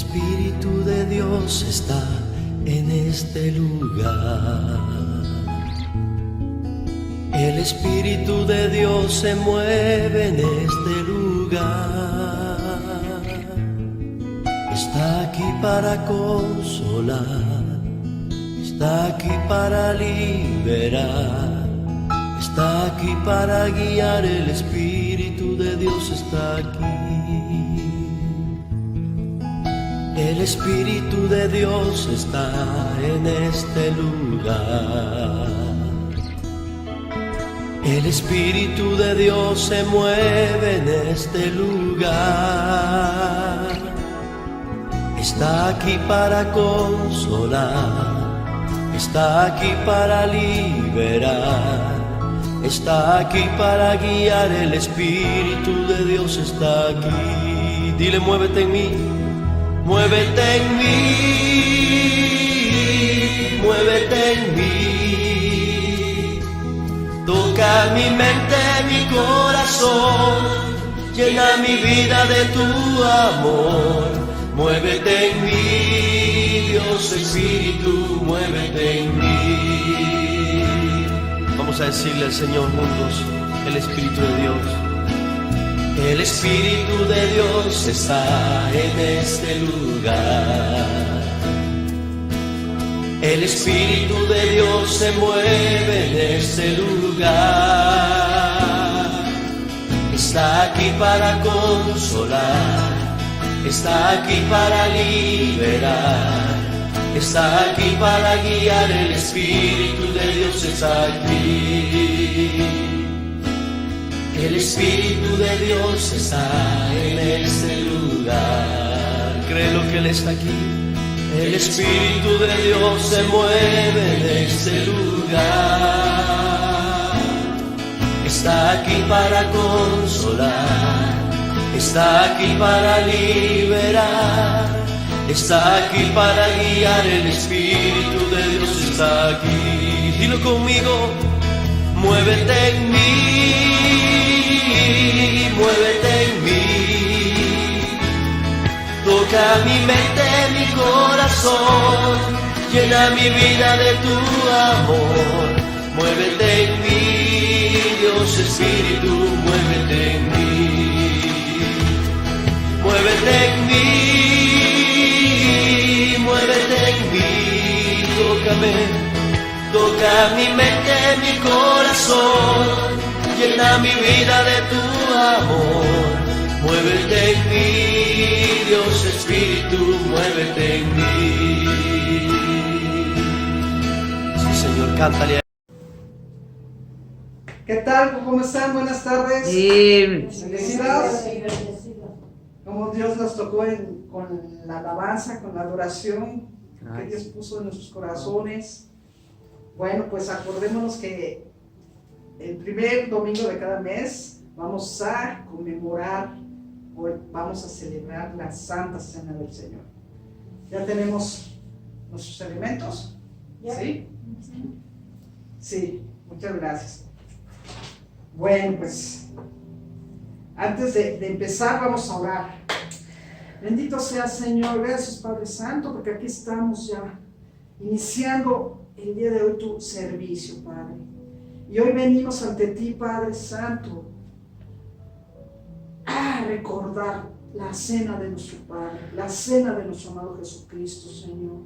Espíritu de Dios está en este lugar. El Espíritu de Dios se mueve en este lugar. Está aquí para consolar, está aquí para liberar, está aquí para guiar. El Espíritu de Dios está aquí. El Espíritu de Dios está en este lugar. El Espíritu de Dios se mueve en este lugar. Está aquí para consolar, está aquí para liberar, está aquí para guiar. El Espíritu de Dios está aquí. Dile, muévete en mí. Muévete en mí, muévete en mí. Toca mi mente, mi corazón, llena mi vida de tu amor. Muévete en mí, Dios Espíritu, muévete en mí. Vamos a decirle al Señor juntos, el Espíritu de Dios. El Espíritu de Dios está en este lugar. El Espíritu de Dios se mueve en este lugar. Está aquí para consolar, está aquí para liberar, está aquí para guiar. El Espíritu de Dios está aquí. El Espíritu de Dios está en este lugar. Créelo que Él está aquí. El Espíritu de Dios se mueve en este lugar. Está aquí para consolar, está aquí para liberar, está aquí para guiar. El Espíritu de Dios está aquí. Dilo conmigo. Muévete en mí, muévete en mí. Toca mi mente, mi corazón, llena mi vida de tu amor. Muévete en mí, Dios Espíritu, muévete en mí. Muévete en mí, muévete en mí. Tócame. Toca mi mente, mi corazón, llena mi vida de tu amor. Muévete en mí, Dios Espíritu, muévete en mí. Sí, Señor, cántale. ¿Qué tal? ¿Cómo están? Buenas tardes. Bien. Felicidades. Como Dios nos tocó con la alabanza, con la adoración que Dios puso en nuestros corazones. Bueno, pues acordémonos que el primer domingo de cada mes vamos a conmemorar, o vamos a celebrar la Santa Cena del Señor. ¿Ya tenemos nuestros elementos? ¿Sí? Sí, muchas gracias. Bueno, pues antes de empezar vamos a orar. Bendito sea Señor, gracias Padre Santo, porque aquí estamos ya iniciando el día de hoy tu servicio, Padre. Y hoy venimos ante ti, Padre Santo, a recordar la cena de nuestro Padre, la cena de nuestro amado Jesucristo, Señor.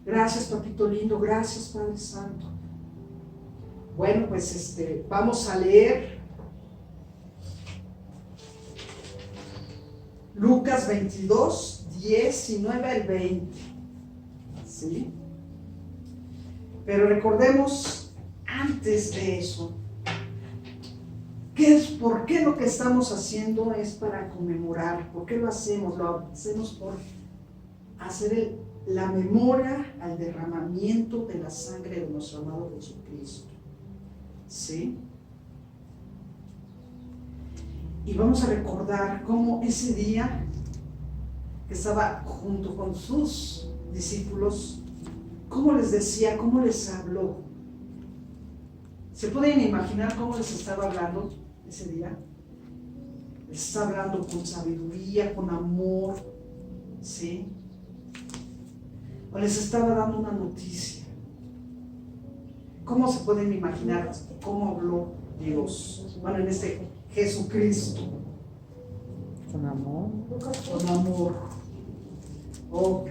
Gracias, Papito lindo, gracias, Padre Santo. Bueno, pues vamos a leer Lucas 22, 19 al 20. ¿Sí? Pero recordemos, antes de eso, ¿por qué lo que estamos haciendo es para conmemorar? ¿Por qué lo hacemos? Lo hacemos por hacer la memoria al derramamiento de la sangre de nuestro amado Jesucristo. ¿Sí? Y vamos a recordar cómo ese día que estaba junto con sus discípulos, cómo les decía, cómo les habló. ¿Se pueden imaginar cómo les estaba hablando ese día? Les está hablando con sabiduría, con amor, ¿sí? O les estaba dando una noticia. ¿Cómo se pueden imaginar cómo habló Dios? Bueno, en este Jesucristo. Con amor. Con amor. Ok.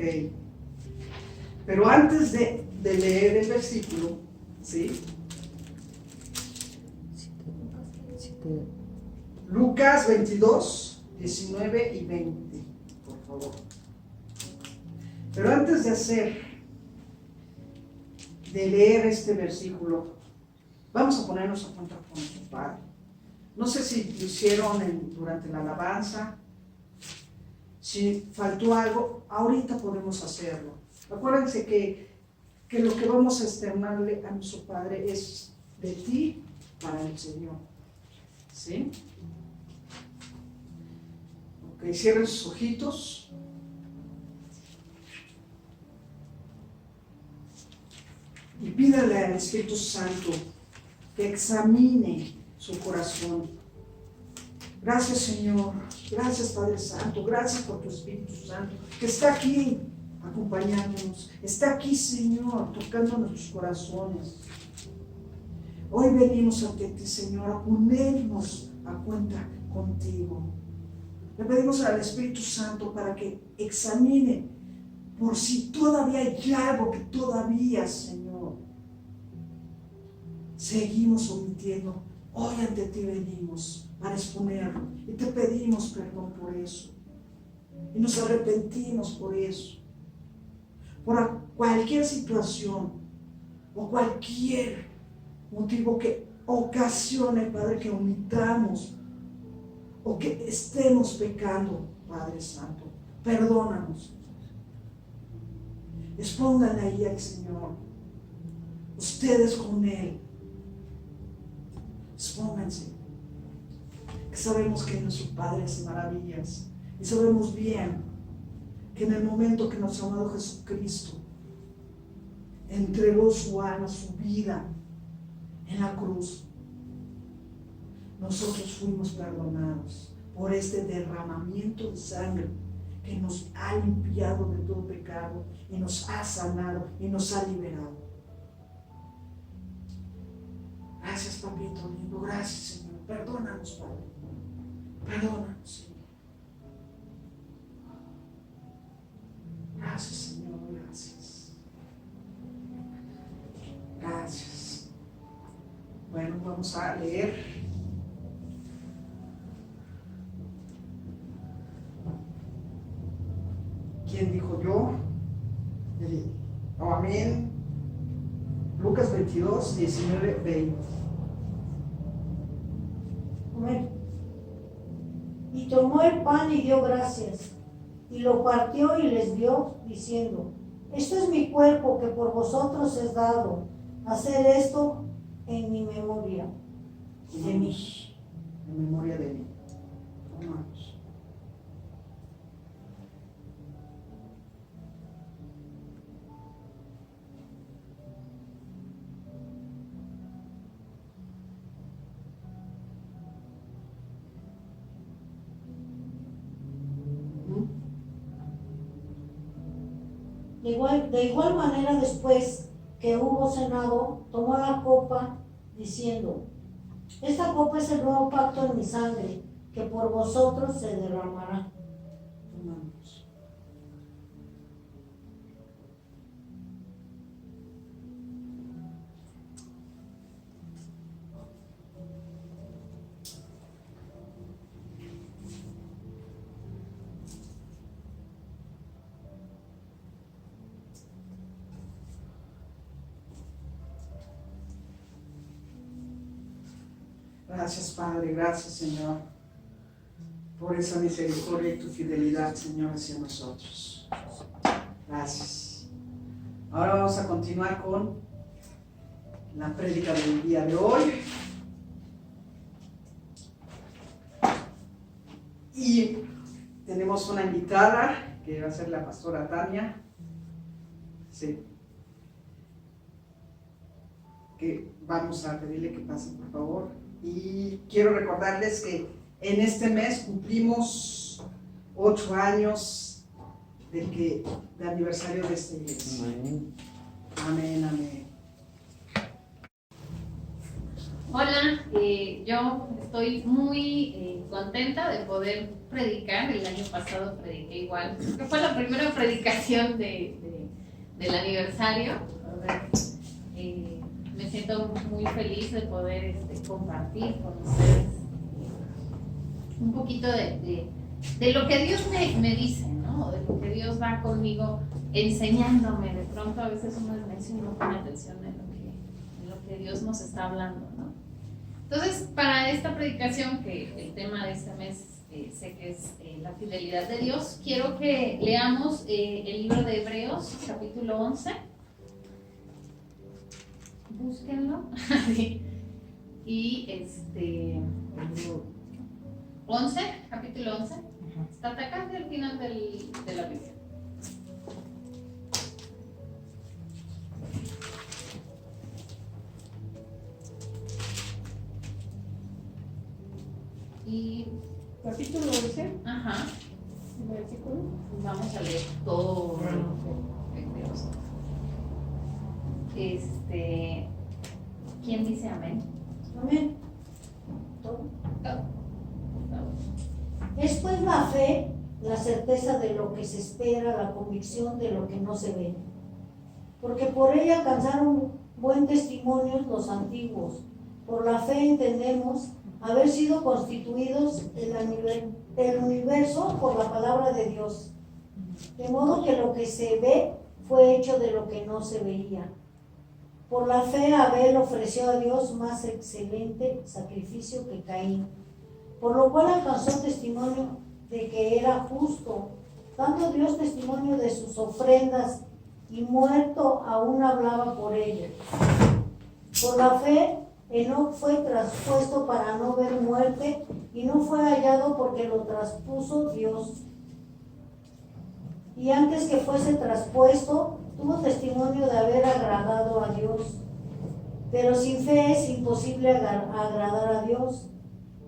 Pero antes de leer el versículo, ¿sí? Lucas 22, 19 y 20, por favor. Pero antes de leer este versículo, vamos a ponernos a cuenta con nuestro Padre. No sé si lo hicieron durante la alabanza, si faltó algo, ahorita podemos hacerlo. Acuérdense que lo que vamos a externarle a nuestro Padre es de ti para el Señor. ¿Sí? Ok, cierren sus ojitos. Y pídale al Espíritu Santo que examine su corazón. Gracias, Señor. Gracias, Padre Santo. Gracias por tu Espíritu Santo que está aquí acompañándonos. Está aquí, Señor, tocando nuestros corazones. Hoy venimos ante ti, Señor, a ponernos a cuenta contigo. Le pedimos al Espíritu Santo para que examine por si todavía hay algo que todavía, Señor, seguimos omitiendo. Hoy ante ti venimos para exponerlo y te pedimos perdón por eso. Y nos arrepentimos por eso. Por cualquier situación o cualquier motivo que ocasione, Padre, que omitamos o que estemos pecando, Padre Santo. Perdónanos. Expónganle ahí al Señor. Ustedes con Él. Expónganse. Que sabemos que nuestro Padre hace maravillas. Y sabemos bien que en el momento que nuestro amado Jesucristo entregó su alma, su vida en la cruz, nosotros fuimos perdonados por este derramamiento de sangre que nos ha limpiado de todo pecado y nos ha sanado y nos ha liberado. Gracias, papito lindo. Gracias, Señor. Perdónanos, Padre. Perdónanos, Señor. Gracias, Señor. Gracias. Gracias. Bueno, vamos a leer. ¿Quién dijo yo? Amén. Lucas 22, 19, 20. Amén. Y tomó el pan y dio gracias, y lo partió y les dio, diciendo: esto es mi cuerpo que por vosotros es dado. Hacer esto en mi memoria. De mí. En memoria de mí. Tomamos. De igual manera, después que hubo cenado, tomó la copa, diciendo: esta copa es el nuevo pacto en mi sangre, que por vosotros se derramará. Tomamos. Gracias, Padre, gracias, Señor, por esa misericordia y tu fidelidad, Señor, hacia nosotros. Gracias. Ahora vamos a continuar con la prédica del día de hoy. Y tenemos una invitada que va a ser la pastora Tania. Sí. Que vamos a pedirle que pase, por favor. Y quiero recordarles que en este mes cumplimos 8 años del aniversario de esta iglesia. Amén, amén. Hola, yo estoy muy contenta de poder predicar. El año pasado prediqué igual, que fue la primera predicación del aniversario. Me siento muy feliz de poder compartir con ustedes un poquito de lo que Dios me dice, ¿no? De lo que Dios va conmigo enseñándome. De pronto a veces uno es necio y no pone atención en lo que Dios nos está hablando, ¿no? Entonces, para esta predicación, que el tema de este mes sé que es la fidelidad de Dios, quiero que leamos el libro de Hebreos, capítulo 11. Búsquenlo. Y 11, capítulo 11. Está atacando al final de la Biblia. Y Capítulo 11, ajá, versículo. vamos a leer todo Hebreos. ¿Quién dice amén? Amén. Es pues la fe, la certeza de lo que se espera, la convicción de lo que no se ve. Porque por ella alcanzaron buen testimonio los antiguos. Por la fe entendemos haber sido constituidos el universo por la palabra de Dios. De modo que lo que se ve fue hecho de lo que no se veía. Por la fe Abel ofreció a Dios más excelente sacrificio que Caín, por lo cual alcanzó testimonio de que era justo, dando Dios testimonio de sus ofrendas, y muerto aún hablaba por ello. Por la fe Enoc fue traspuesto para no ver muerte, y no fue hallado porque lo traspuso Dios. Y antes que fuese traspuesto, tuvo testimonio de haber agradado a Dios. Pero sin fe es imposible agradar a Dios,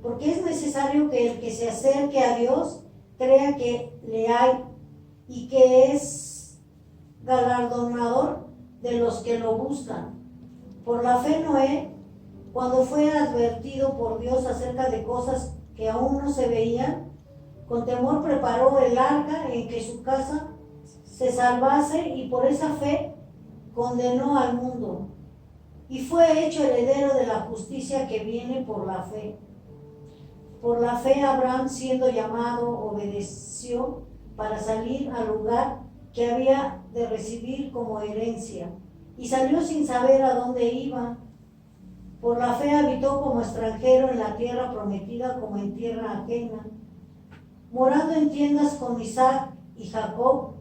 porque es necesario que el que se acerque a Dios crea que le hay y que es galardonador de los que lo buscan. Por la fe Noé, cuando fue advertido por Dios acerca de cosas que aún no se veían, con temor preparó el arca en que su casa se salvase, y por esa fe condenó al mundo, y fue hecho heredero de la justicia que viene por la fe. Por la fe Abraham, siendo llamado, obedeció para salir al lugar que había de recibir como herencia, y salió sin saber a dónde iba. Por la fe habitó como extranjero en la tierra prometida, como en tierra ajena, morando en tiendas con Isaac y Jacob,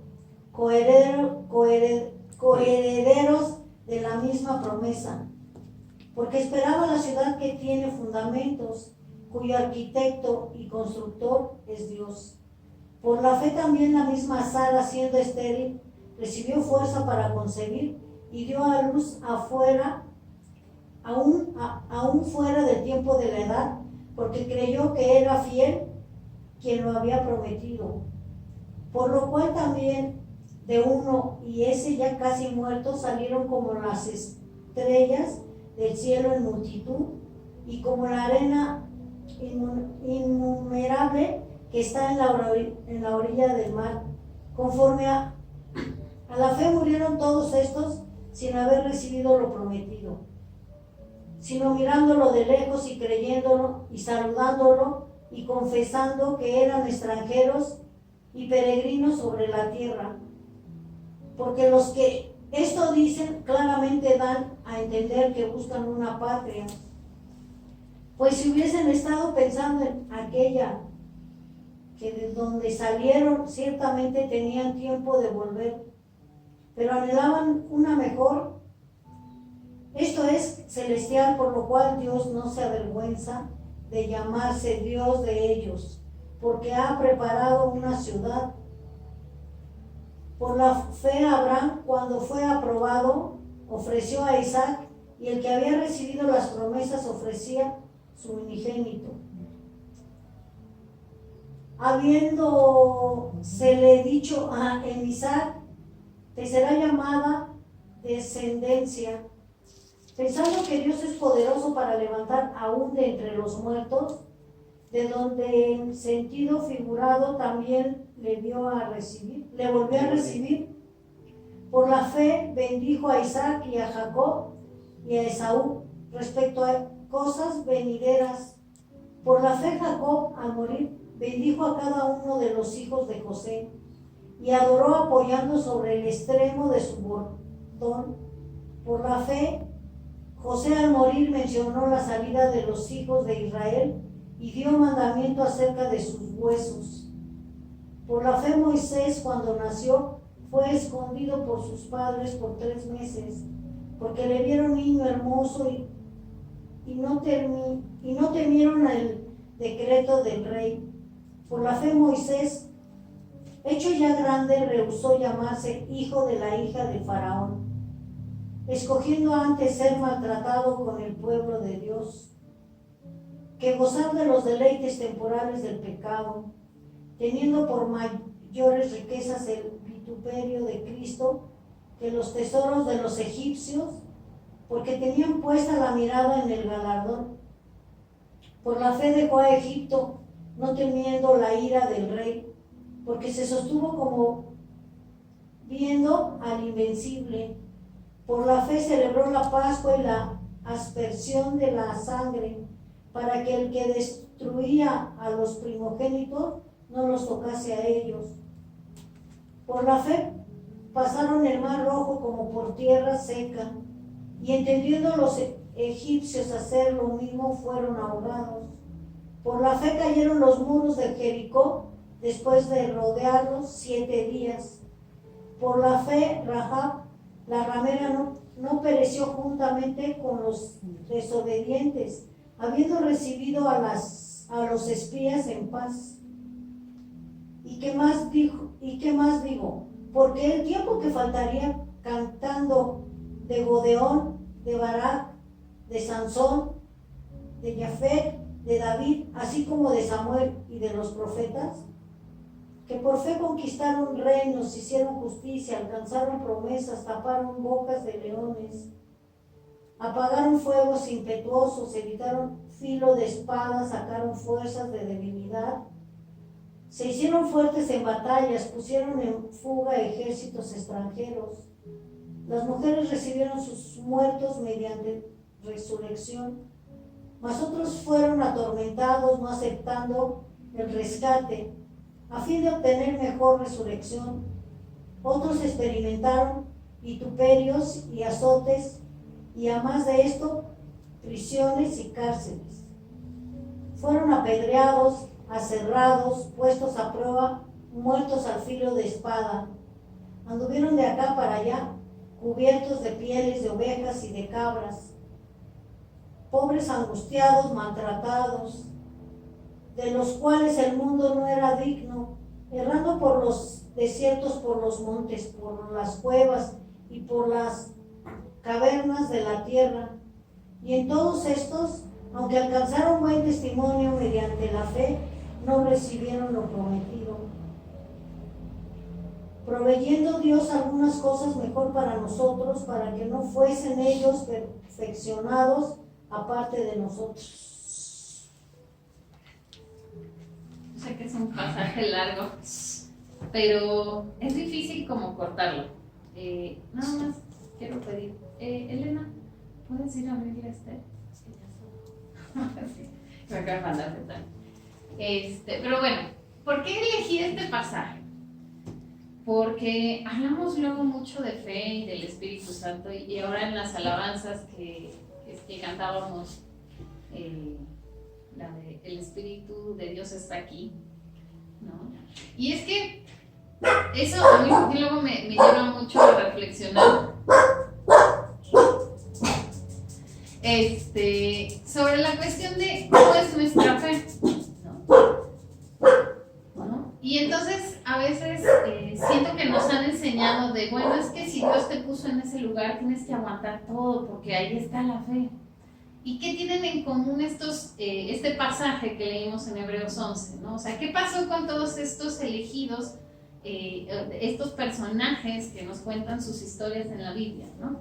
coherederos de la misma promesa, porque esperaba la ciudad que tiene fundamentos, cuyo arquitecto y constructor es Dios. Por la fe también la misma Sara, siendo estéril, recibió fuerza para concebir y dio a luz aún fuera del tiempo de la edad, porque creyó que era fiel quien lo había prometido. Por lo cual también de uno, y ese ya casi muerto, salieron como las estrellas del cielo en multitud, y como la arena innumerable que está en la orilla del mar. Conforme a la fe murieron todos estos sin haber recibido lo prometido, sino mirándolo de lejos y creyéndolo y saludándolo y confesando que eran extranjeros y peregrinos sobre la tierra. Porque los que esto dicen claramente dan a entender que buscan una patria. Pues si hubiesen estado pensando en aquella que de donde salieron, ciertamente tenían tiempo de volver, pero anhelaban una mejor, esto es celestial, por lo cual Dios no se avergüenza de llamarse Dios de ellos, porque ha preparado una ciudad. Por la fe Abraham, cuando fue aprobado, ofreció a Isaac, y el que había recibido las promesas ofrecía su unigénito. habiéndosele dicho en Isaac, te será llamada descendencia, pensando que Dios es poderoso para levantar aún de entre los muertos, de donde en sentido figurado también le volvió a recibir. Por la fe bendijo a Isaac y a Jacob y a Esaú respecto a cosas venideras. Por la fe Jacob, al morir, bendijo a cada uno de los hijos de José y adoró apoyando sobre el extremo de su bordón. Por la fe José, al morir, mencionó la salida de los hijos de Israel y dio mandamiento acerca de sus huesos. Por la fe Moisés, cuando nació, fue escondido por sus padres por 3 meses, porque le vieron niño hermoso y no temieron el decreto del rey. Por la fe Moisés, hecho ya grande, rehusó llamarse hijo de la hija de Faraón, escogiendo antes ser maltratado con el pueblo de Dios, que gozar de los deleites temporales del pecado, teniendo por mayores riquezas el vituperio de Cristo que los tesoros de los egipcios, porque tenían puesta la mirada en el galardón. Por la fe dejó a Egipto, no temiendo la ira del rey, porque se sostuvo como viendo al invencible. Por la fe celebró la Pascua y la aspersión de la sangre, para que el que destruía a los primogénitos no los tocase a ellos. Por la fe pasaron el mar rojo como por tierra seca, y entendiendo los egipcios hacer lo mismo, fueron ahogados. Por la fe cayeron los muros de Jericó después de rodearlos 7 días. Por la fe Rahab, la ramera, no pereció juntamente con los desobedientes, habiendo recibido a los espías en paz. ¿Y qué más digo? Porque el tiempo que faltaría cantando de Godeón, de Barak, de Sansón, de Jafet, de David, así como de Samuel y de los profetas, que por fe conquistaron reinos, hicieron justicia, alcanzaron promesas, taparon bocas de leones, apagaron fuegos impetuosos, evitaron filo de espada, sacaron fuerzas de debilidad, se hicieron fuertes en batallas, pusieron en fuga ejércitos extranjeros. Las mujeres recibieron sus muertos mediante resurrección, mas otros fueron atormentados, no aceptando el rescate, a fin de obtener mejor resurrección. Otros experimentaron vituperios y azotes, y a más de esto, prisiones y cárceles. Fueron apedreados, aserrados, puestos a prueba, muertos al filo de espada. Anduvieron de acá para allá, cubiertos de pieles de ovejas y de cabras, pobres, angustiados, maltratados, de los cuales el mundo no era digno, errando por los desiertos, por los montes, por las cuevas y por las cavernas de la tierra. Y en todos estos, aunque alcanzaron buen testimonio mediante la fe, no recibieron lo prometido, proveyendo Dios algunas cosas mejor para nosotros, para que no fuesen ellos perfeccionados aparte de nosotros. Sé que es un pasaje largo, pero es difícil como cortarlo. Nada más quiero pedir, Elena, ¿puedes ir a abrirle a Esther? Sí, me acaba de mandar mensaje. Pero bueno, ¿por qué elegí este pasaje? Porque hablamos luego mucho de fe y del Espíritu Santo, y ahora en las alabanzas que cantábamos, la de el Espíritu de Dios está aquí, ¿no? Y es que eso a mí luego me lleva mucho a reflexionar sobre la cuestión de cómo es nuestra fe, ¿no? Y entonces a veces siento que nos han enseñado de, bueno, es que si Dios te puso en ese lugar tienes que aguantar todo porque ahí está la fe. ¿Y qué tienen en común este pasaje que leímos en Hebreos 11, ¿no? O sea, ¿qué pasó con todos estos elegidos, estos personajes que nos cuentan sus historias en la Biblia, ¿no?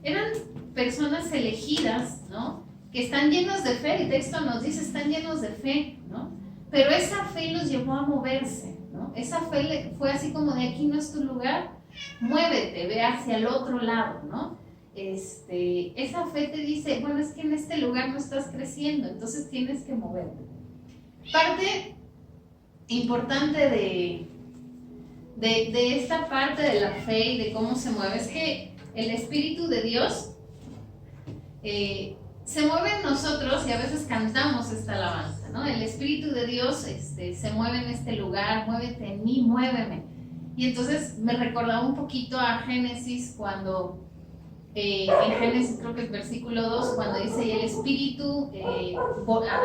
Eran personas elegidas, ¿no? Que están llenos de fe, el texto nos dice, están llenos de fe, ¿no? Pero esa fe los llevó a moverse, ¿no? Esa fe fue así como de aquí no es tu lugar, muévete, ve hacia el otro lado, ¿no? Esa fe te dice, bueno, es que en este lugar no estás creciendo, entonces tienes que moverte. Parte importante de esta parte de la fe y de cómo se mueve es que el Espíritu de Dios se mueve en nosotros y a veces cantamos esta alabanza, ¿no? El Espíritu de Dios se mueve en este lugar, muévete en mí, muéveme. Y entonces me recordaba un poquito a Génesis cuando... en Génesis creo que es versículo 2 cuando dice y el espíritu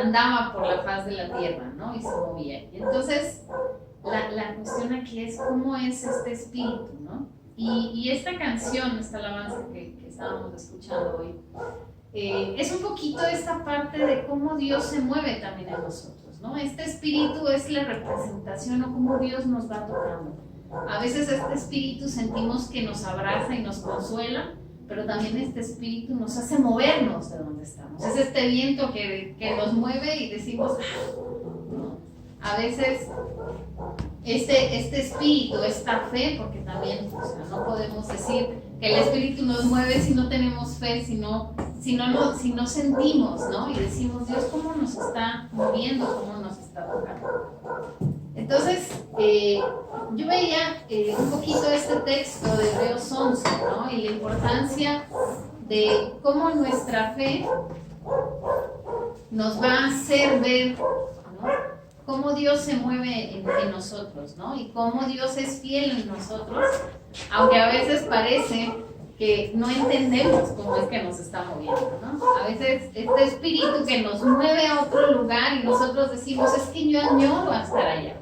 andaba por la faz de la tierra, ¿no? Y se movía. Y entonces la cuestión aquí es cómo es este espíritu, ¿no? Y esta canción, esta alabanza que estábamos escuchando hoy, es un poquito esta parte de cómo Dios se mueve también en nosotros, ¿no? Este espíritu es la representación o cómo Dios nos va tocando. A veces este espíritu sentimos que nos abraza y nos consuela, pero también este espíritu nos hace movernos de donde estamos. Es este viento que nos mueve y decimos, ¿no? A veces este espíritu, esta fe, porque también, o sea, no podemos decir que el espíritu nos mueve si no tenemos fe, si no sentimos, ¿no? Y decimos, Dios, ¿cómo nos está moviendo? ¿Cómo nos está tocando? Entonces, yo veía un poquito este texto de Hebreos 11, ¿no? Y la importancia de cómo nuestra fe nos va a hacer ver, ¿no? Cómo Dios se mueve en nosotros, ¿no? Y cómo Dios es fiel en nosotros, aunque a veces parece que no entendemos cómo es que nos está moviendo, ¿no? A veces este espíritu que nos mueve a otro lugar y nosotros decimos, es que yo añoro a estar allá.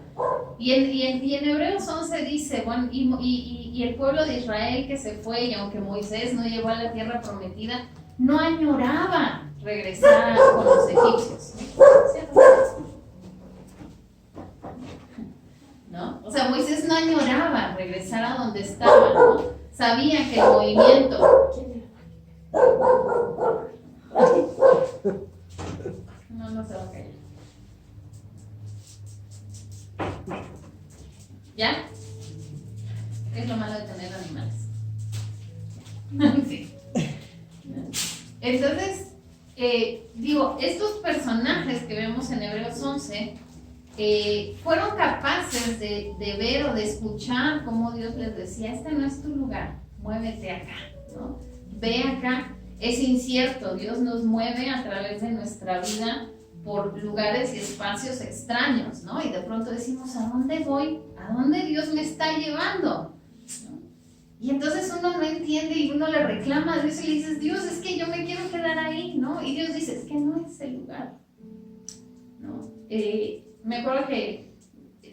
Y en Hebreos 11 dice, bueno, y el pueblo de Israel que se fue, y aunque Moisés no llegó a la tierra prometida, no añoraba regresar con los egipcios, ¿no? O sea, Moisés no añoraba regresar a donde estaba, ¿no? Sabía que el movimiento... No se va a caer. ¿Ya? Es lo malo de tener animales. Sí. Entonces, estos personajes que vemos en Hebreos 11 fueron capaces de ver o de escuchar cómo Dios les decía, este no es tu lugar, muévete acá, ¿no? Ve acá. Es incierto, Dios nos mueve a través de nuestra vida por lugares y espacios extraños, ¿no? Y de pronto decimos, ¿a dónde voy? ¿A dónde Dios me está llevando? ¿No? Y entonces uno no entiende y uno le reclama a Dios y le dices, Dios, es que yo me quiero quedar ahí, ¿no? Y Dios dice, es que no es el lugar, ¿no? Me acuerdo que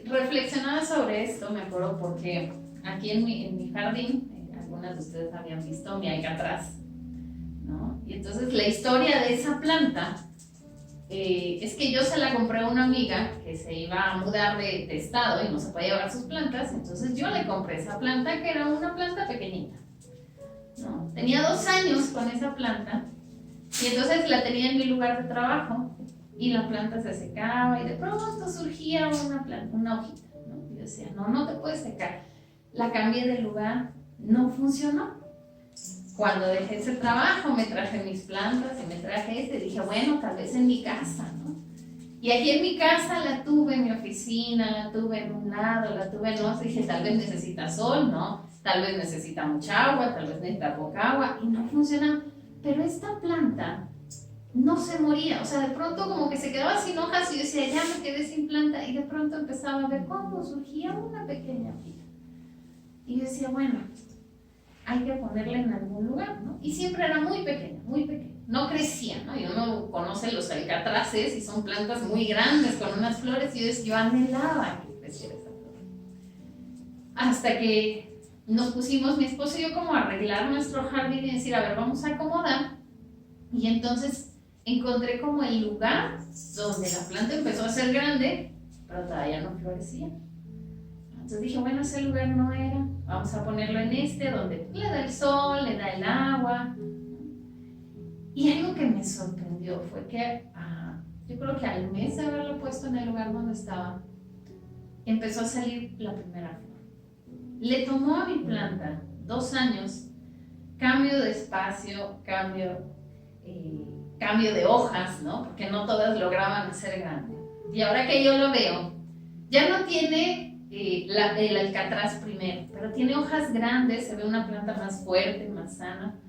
reflexionaba sobre esto, me acuerdo porque aquí en mi jardín, algunas de ustedes habían visto mi alcatraz, ¿no? Y entonces la historia de esa planta es que yo se la compré a una amiga que se iba a mudar de estado y no se podía llevar sus plantas, entonces yo le compré esa planta que era una planta pequeñita, ¿no? Tenía 2 años con esa planta y entonces la tenía en mi lugar de trabajo y la planta se secaba y de pronto surgía una hojita, ¿no? Y yo decía, no te puedes secar. La cambié de lugar, no funcionó. Cuando dejé ese trabajo me traje mis plantas y me traje y dije, bueno, tal vez en mi casa, ¿no? Y aquí en mi casa la tuve en mi oficina, la tuve en un lado, la tuve en otro, dije, tal vez necesita sol, ¿no? Tal vez necesita mucha agua, tal vez necesita poca agua, y no funcionaba. Pero esta planta no se moría, o sea, de pronto como que se quedaba sin hojas y yo decía, ya me quedé sin planta, y de pronto empezaba a ver cómo surgía una pequeña hojita. Y yo decía, bueno, hay que ponerla en algún lugar, ¿no? Y siempre era muy pequeña, no crecía, ¿no? Y uno conoce los alcatraces y son plantas muy grandes con unas flores y yo anhelaba que creciera esa flor. Hasta que nos pusimos, mi esposo y yo, como a arreglar nuestro jardín y decir, a ver, vamos a acomodar. Y entonces encontré como el lugar donde la planta empezó a ser grande, pero todavía no florecía. Entonces dije, bueno, ese lugar no era, vamos a ponerlo en este, donde le da el sol, le da el agua. Y algo que me sorprendió fue que yo creo que al mes de haberlo puesto en el lugar donde estaba, empezó a salir la primera flor. Le tomó a mi planta 2 años, cambio de espacio, cambio de hojas, ¿no? Porque no todas lograban hacer grande. Y ahora que yo lo veo, ya no tiene el alcatraz primero, pero tiene hojas grandes, se ve una planta más fuerte, más sana.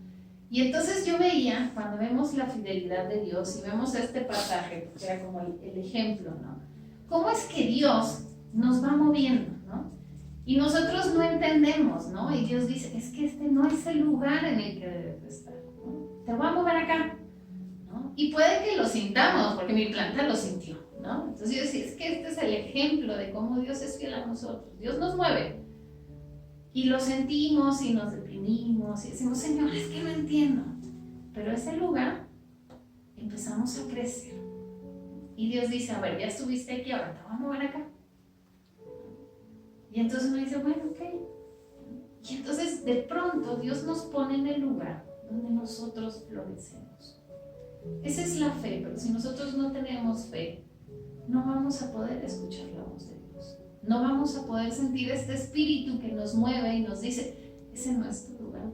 Y entonces yo veía, cuando vemos la fidelidad de Dios y vemos este pasaje, que era como el ejemplo, ¿no? ¿Cómo es que Dios nos va moviendo, ¿no? Y nosotros no entendemos, ¿no? Y Dios dice, es que este no es el lugar en el que debes de estar, ¿no? Te voy a mover acá, ¿no? Y puede que lo sintamos, porque mi planta lo sintió, ¿no? Entonces yo decía, es que este es el ejemplo de cómo Dios es fiel a nosotros. Dios nos mueve. Y lo sentimos y nos deprimimos y decimos, Señor, es que no entiendo. Pero ese lugar empezamos a crecer. Y Dios dice, a ver, ya estuviste aquí, ahora te voy a mover acá. Y entonces uno dice, bueno, ok. Y entonces de pronto Dios nos pone en el lugar donde nosotros florecemos. Esa es la fe, pero si nosotros no tenemos fe, no vamos a poder escuchar la voz de Dios. No vamos a poder sentir este espíritu que nos mueve y nos dice, ese no es tu lugar.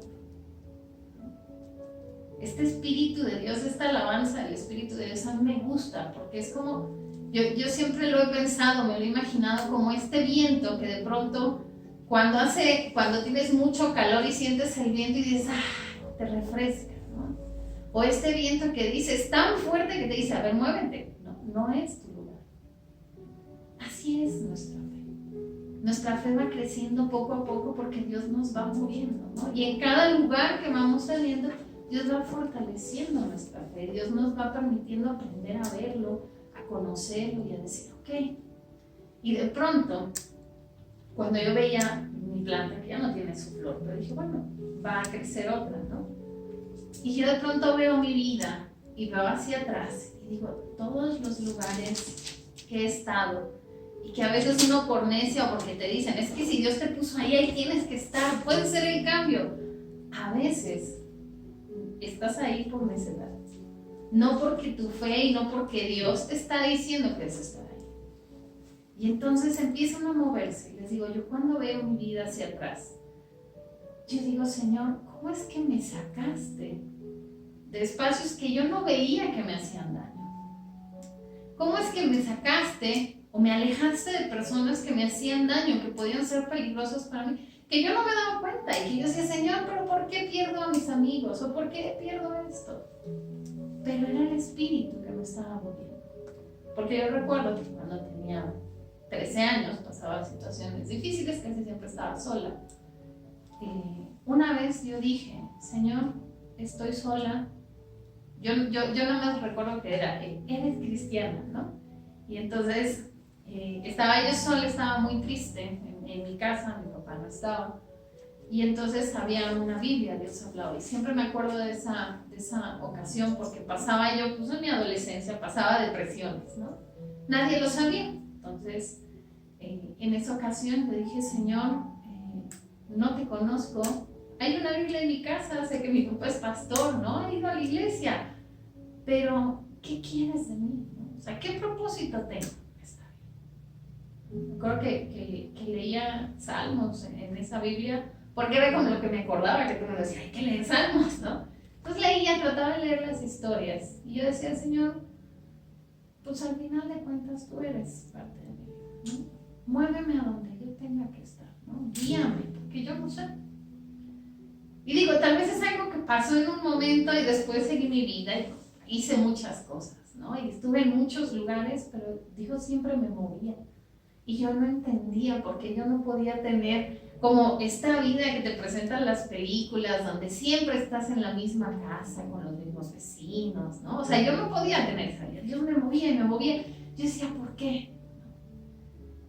Este espíritu de Dios, esta alabanza, el espíritu de Dios a mí me gusta, porque es como, yo siempre lo he pensado, me lo he imaginado como este viento que de pronto, cuando tienes mucho calor y sientes el viento y dices, te refresca, ¿no? O este viento que dice, es tan fuerte que te dice, a ver, muévete. No es tu lugar. Así es nuestra fe. Nuestra fe va creciendo poco a poco porque Dios nos va moviendo, ¿no? Y en cada lugar que vamos saliendo, Dios va fortaleciendo nuestra fe. Dios nos va permitiendo aprender a verlo, a conocerlo y a decir, ok. Y de pronto, cuando yo veía mi planta, que ya no tiene su flor, pero dije, bueno, va a crecer otra, ¿no? Y yo de pronto veo mi vida y veo hacia atrás y digo, todos los lugares que he estado y que a veces uno por necia o porque te dicen, es que si Dios te puso ahí, ahí tienes que estar, puede ser el cambio. A veces estás ahí por necedad, no porque tu fe y no porque Dios te está diciendo que debes estar ahí. Y entonces empiezan a moverse. Les digo, yo cuando veo mi vida hacia atrás, yo digo, Señor, ¿cómo es que me sacaste de espacios que yo no veía que me hacían daño? ¿Cómo es que me sacaste o me alejaste de personas que me hacían daño, que podían ser peligrosas para mí, que yo no me daba cuenta? Y que yo decía, Señor, ¿pero por qué pierdo a mis amigos? ¿O por qué pierdo esto? Pero era el espíritu que me estaba moviendo. Porque yo recuerdo que cuando tenía 13 años pasaba situaciones difíciles, casi siempre estaba sola. Una vez yo dije, Señor, estoy sola. Yo nada más recuerdo que eres cristiana, ¿no? Y entonces estaba yo sola, estaba muy triste en mi casa, mi papá no estaba. Y entonces había una Biblia, Dios hablaba. Y siempre me acuerdo de esa ocasión porque pasaba yo, pues en mi adolescencia, pasaba depresiones, ¿no? Nadie lo sabía. Entonces, en esa ocasión le dije, Señor, no te conozco. Hay una Biblia en mi casa, sé que mi papá es pastor, ¿no? He ido a la iglesia. Pero, ¿qué quieres de mí? ¿No? O sea, ¿qué propósito tengo? Está bien. Me acuerdo que leía Salmos en esa Biblia, porque era como lo que me acordaba, que tú me decías, hay que leer Salmos, ¿no? Entonces leía, trataba de leer las historias. Y yo decía, Señor, pues al final de cuentas tú eres parte de mi vida, ¿no? Muéveme a donde yo tenga que estar, ¿no? Guíame, porque yo no sé. Y digo, tal vez es algo que pasó en un momento y después seguí mi vida y hice muchas cosas, ¿no? Y estuve en muchos lugares, pero Dios siempre me movía. Y yo no entendía por qué yo no podía tener como esta vida que te presentan las películas, donde siempre estás en la misma casa, con los mismos vecinos, ¿no? O sea, yo no podía tener esa vida. Dios me movía y me movía. Yo decía, ¿por qué?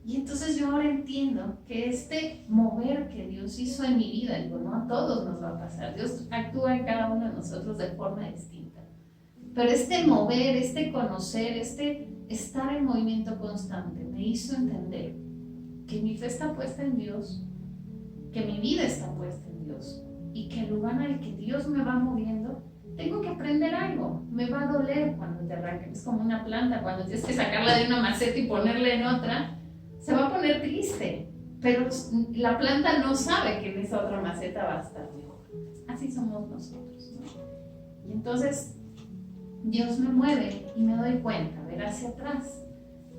Y entonces yo ahora entiendo que este mover que Dios hizo en mi vida, digo, no a todos nos va a pasar. Dios actúa en cada uno de nosotros de forma distinta. Pero este mover, este conocer, este estar en movimiento constante me hizo entender que mi fe está puesta en Dios, que mi vida está puesta en Dios y que el lugar al que Dios me va moviendo, tengo que aprender algo. Me va a doler cuando te arranquen. Es como una planta, cuando tienes que sacarla de una maceta y ponerla en otra, se va a poner triste, pero la planta no sabe que en esa otra maceta va a estar mejor. Así somos nosotros, ¿no? Y entonces Dios me mueve y me doy cuenta, ver hacia atrás,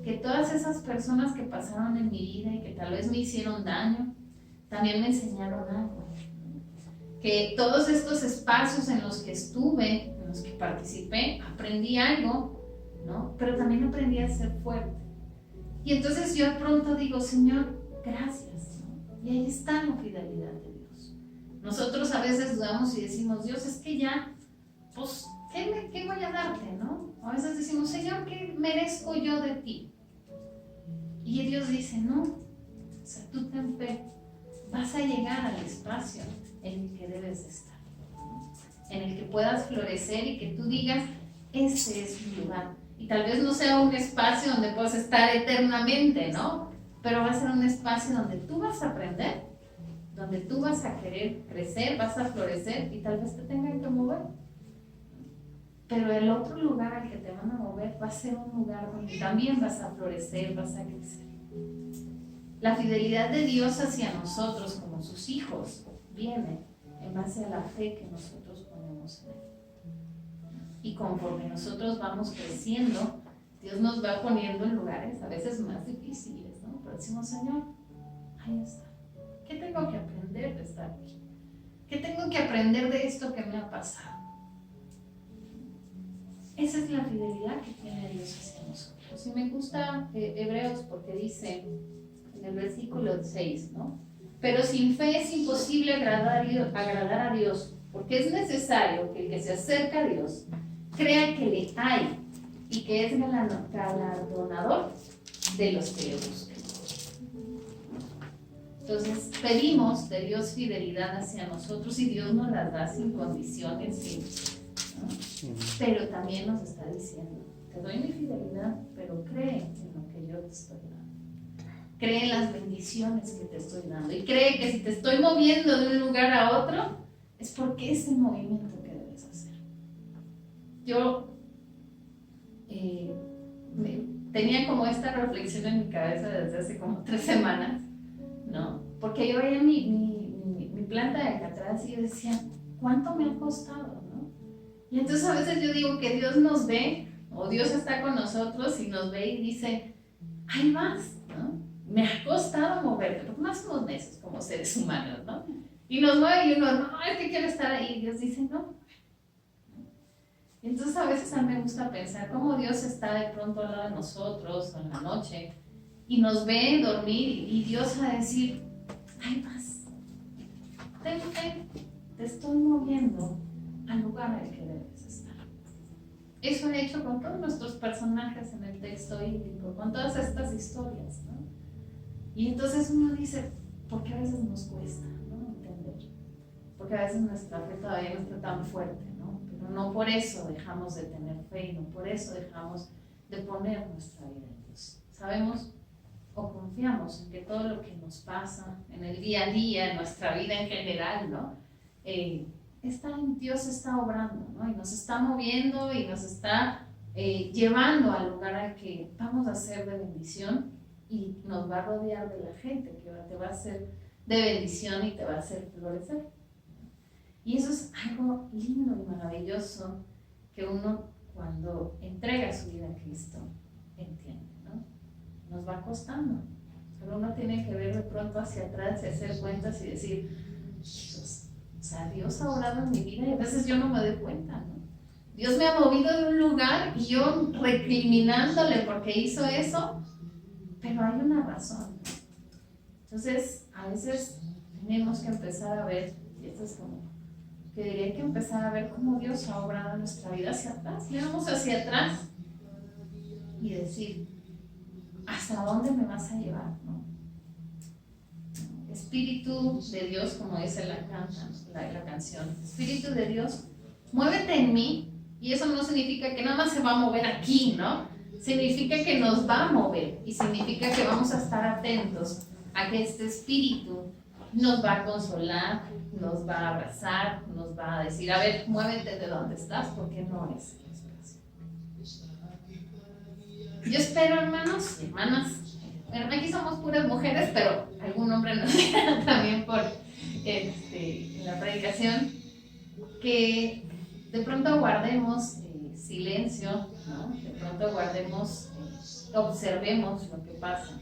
que todas esas personas que pasaron en mi vida y que tal vez me hicieron daño, también me enseñaron algo. Que todos estos espacios en los que estuve, en los que participé, aprendí algo, ¿no? Pero también aprendí a ser fuerte. Y entonces yo de pronto digo, Señor, gracias, ¿no? Y ahí está la fidelidad de Dios. Nosotros a veces dudamos y decimos, Dios, es que ya, pues, ¿qué voy a darte, no? A veces decimos, Señor, ¿qué merezco yo de ti? Y Dios dice, no, o sea, tú ten fe, vas a llegar al espacio en el que debes de estar, ¿no? En el que puedas florecer y que tú digas, ese es mi lugar. Y tal vez no sea un espacio donde puedas estar eternamente, ¿no? Pero va a ser un espacio donde tú vas a aprender, donde tú vas a querer crecer, vas a florecer y tal vez te tengan que mover. Pero el otro lugar al que te van a mover va a ser un lugar donde también vas a florecer, vas a crecer. La fidelidad de Dios hacia nosotros como sus hijos viene en base a la fe que nosotros ponemos en Él. Y conforme nosotros vamos creciendo, Dios nos va poniendo en lugares a veces más difíciles, ¿no? Pero decimos, Señor, ahí está. ¿Qué tengo que aprender de estar aquí? ¿Qué tengo que aprender de esto que me ha pasado? Esa es la fidelidad que tiene Dios hacia nosotros. Y me gusta Hebreos porque dice en el versículo 6, ¿no? Pero sin fe es imposible agradar a Dios, porque es necesario que el que se acerca a Dios crea que le hay y que es galardonador de los que le buscan. Entonces pedimos de Dios fidelidad hacia nosotros y Dios nos las da sin condiciones, ¿no? Pero también nos está diciendo, te doy mi fidelidad, pero cree en lo que yo te estoy dando. Cree en las bendiciones que te estoy dando y cree que si te estoy moviendo de un lugar a otro, es porque es el movimiento que debes hacer. Yo tenía como esta reflexión en mi cabeza desde hace como 3 semanas, ¿no? Porque yo veía mi planta de atrás y yo decía, ¿cuánto me ha costado, no? Y entonces a veces yo digo que Dios nos ve, o Dios está con nosotros y nos ve y dice, ahí vas, ¿no? Me ha costado moverte, porque más somos necios como seres humanos, ¿no? Y nos mueve y uno, no, es que quiero estar ahí. Y Dios dice, no. Y entonces a veces a mí me gusta pensar cómo Dios está de pronto al lado de nosotros o en la noche y nos ve dormir y Dios va a decir, ahí vas, ten fe, te estoy moviendo al lugar al que debes estar. Eso he hecho con todos nuestros personajes en el texto bíblico, con todas estas historias, ¿no? Y entonces uno dice, ¿por qué a veces nos cuesta, ¿no? Entender? Porque a veces nuestra fe todavía no está tan fuerte, ¿no? Pero no por eso dejamos de tener fe y no por eso dejamos de poner nuestra vida en Dios. Sabemos o confiamos en que todo lo que nos pasa en el día a día, en nuestra vida en general, ¿no? Dios está obrando, ¿no? Y nos está moviendo y nos está llevando al lugar al que vamos a ser de bendición y nos va a rodear de la gente que te va a ser de bendición y te va a hacer florecer. Y eso es algo lindo y maravilloso que uno cuando entrega su vida a Cristo entiende, ¿no? Nos va costando, pero uno tiene que ver de pronto hacia atrás y hacer cuentas y decir, Dios, o sea, Dios ha obrado en mi vida y a veces yo no me doy cuenta, ¿no? Dios me ha movido de un lugar y yo recriminándole porque hizo eso, pero hay una razón, ¿no? Entonces, a veces tenemos que empezar a ver, y esto es como, que diría que empezar a ver cómo Dios ha obrado en nuestra vida hacia atrás. Miramos hacia atrás y decir, ¿hasta dónde me vas a llevar, no? Espíritu de Dios, como dice la canción, Espíritu de Dios, muévete en mí Y eso no significa que nada más se va a mover aquí, ¿no? Significa que nos va a mover y significa que vamos a estar atentos a que este espíritu nos va a consolar, nos va a abrazar, nos va a decir, a ver, muévete de donde estás porque no es el espacio. Yo espero, hermanos y hermanas, bueno, aquí somos puras mujeres, pero algún hombre nos dirá también por la predicación, que de pronto guardemos silencio, ¿no? De pronto guardemos, observemos lo que pasa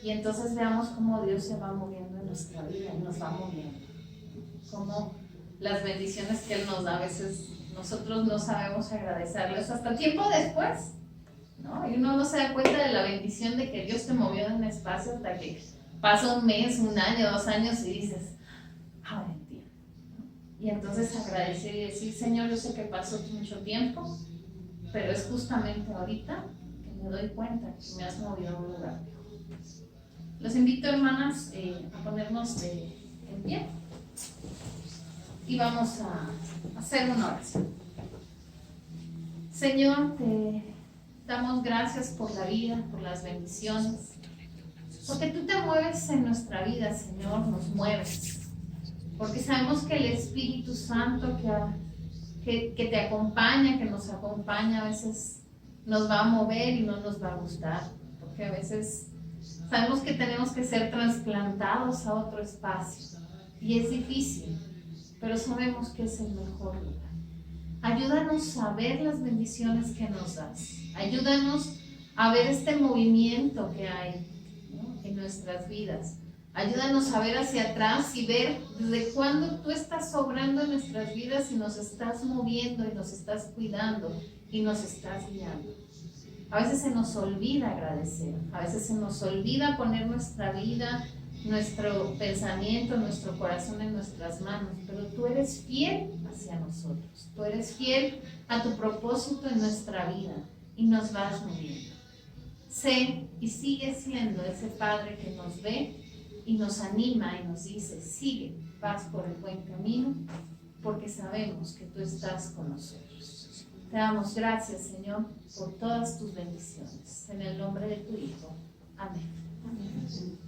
y entonces veamos cómo Dios se va moviendo en nuestra vida y nos va moviendo, cómo las bendiciones que Él nos da a veces nosotros no sabemos agradecerles hasta tiempo después, ¿no? Y uno no se da cuenta de la bendición de que Dios te movió en un espacio hasta que pasa un mes, un año, 2 años y dices, ahora entiendo, ¿no? Y entonces agradecer y decir, Señor, yo sé que pasó mucho tiempo, pero es justamente ahorita que me doy cuenta que me has movido a un lugar mejor. Los invito, hermanas, a ponernos en pie y vamos a hacer una oración. Señor, te damos gracias por la vida, por las bendiciones, porque tú te mueves en nuestra vida, Señor, nos mueves, porque sabemos que el Espíritu Santo que te acompaña, que nos acompaña, a veces nos va a mover y no nos va a gustar, porque a veces sabemos que tenemos que ser trasplantados a otro espacio y es difícil, pero sabemos que es el mejor lugar. Ayúdanos a ver las bendiciones que nos das. Ayúdanos a ver este movimiento que hay, ¿no?, en nuestras vidas. Ayúdanos a ver hacia atrás y ver desde cuándo tú estás obrando en nuestras vidas y nos estás moviendo y nos estás cuidando y nos estás guiando. A veces se nos olvida agradecer, a veces se nos olvida poner nuestra vida, nuestro pensamiento, nuestro corazón en nuestras manos, pero tú eres fiel hacia nosotros, tú eres fiel a tu propósito en nuestra vida y nos vas moviendo. Sé y sigue siendo ese Padre que nos ve y nos anima y nos dice, sigue, vas por el buen camino, porque sabemos que tú estás con nosotros. Te damos gracias, Señor, por todas tus bendiciones. En el nombre de tu Hijo. Amén. Amén.